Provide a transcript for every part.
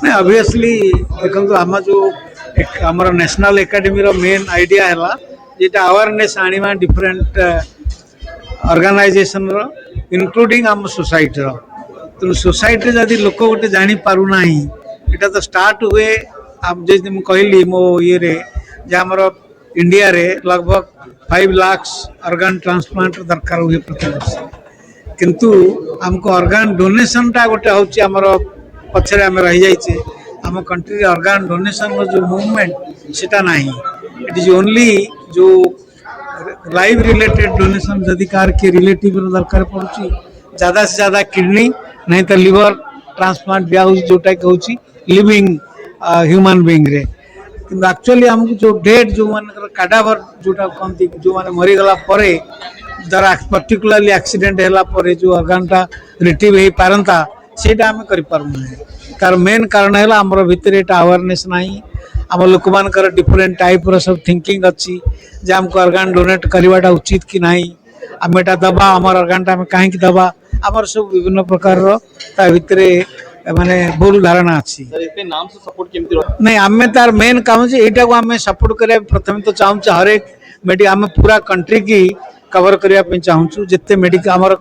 नहीं ऑब्वियसली देखो आम जो आमर नेशनल एकेडमी मेन आइडिया है जेटा अवेयरनेस आनिमा डिफरेंट ऑर्गेनाइजेशन इंक्लूडिंग आम सोसाइटी तेणु सोसाइटी जदि लोक गोटे जानी पारु नाही एटा तो स्टार्ट हुए आप जैसे मुझे कहली मो ये आमर इंडिया रे लगभग 5 लाख ऑर्गन ट्रांसप्लांट दरकार हुए प्रति वर्ष किंतु आमको ऑर्गन डोनेशन टा गोटे होची आमर पछरे आम रही जाइए आम कंट्री ऑर्गन डोनेशन जो मूवमेंट सेटा नहीं इट इज ओनली जो लाइव रिलेटेड डोनेशन जदि कार के रिलेटिव दरकार पड़ुची ज़्यादा से ज़्यादा किडनी नहीं तो लिवर ट्रांसप्लांट दिया जोटा कि हूँ लिविंग ह्यूमन बीइंग रे किंतु एक्चुअली हमको जो डेड जो मान काडावर जोटा कहती जो मैंने मरीगला जरा पर्टिकुलरली एक्सीडेंट है जो ऑर्गनटा रिट्रीव हो पारंता सेटा आम करें तार मेन कारण है आमर भितर यहाँ अवेयरनेस ना आम लोक मान डिफरेंट टाइप सब थिंकिंग अच्छी जे आमको ऑर्गन डोनेट करवाटा उचित कि नहीं आम एटा दबा आम ऑर्गनटा आम कहीं दबा आमर सब विभिन्न प्रकार भितर माने भूल धारणा अच्छी नहीं आम तार मेन काम यहाँ को आम सपोर्ट करें प्रथम तो चाहूँ हर एक मेडिकल आम पूरा कंट्री की कवर करने चाहूँ जिते मेडिकल आमर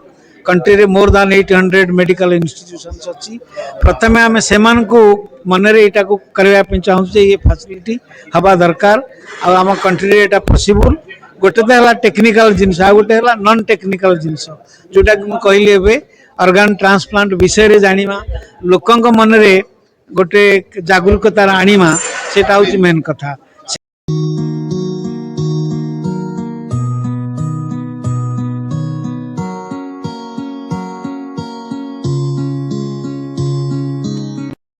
कंट्री रे मोर दान 800 मेडिकल इंस्टीट्यूशंस अच्छी प्रथम आम से मनरे यहाँ को करने चाहूँ ये फैसिलिटी हवा दरकार आम कंट्री रे यहाँ पॉसिबल गोटे तो है टेक्निकल जिनस आ गोटे है नॉन टेक्निकल जिनस जोटा कि कहली एवं ऑर्गन ट्रांसप्लांट विषय जाना लोकंक मनरे गोटे जागरूकता आनिमा सेटा हूँ मेन कथा।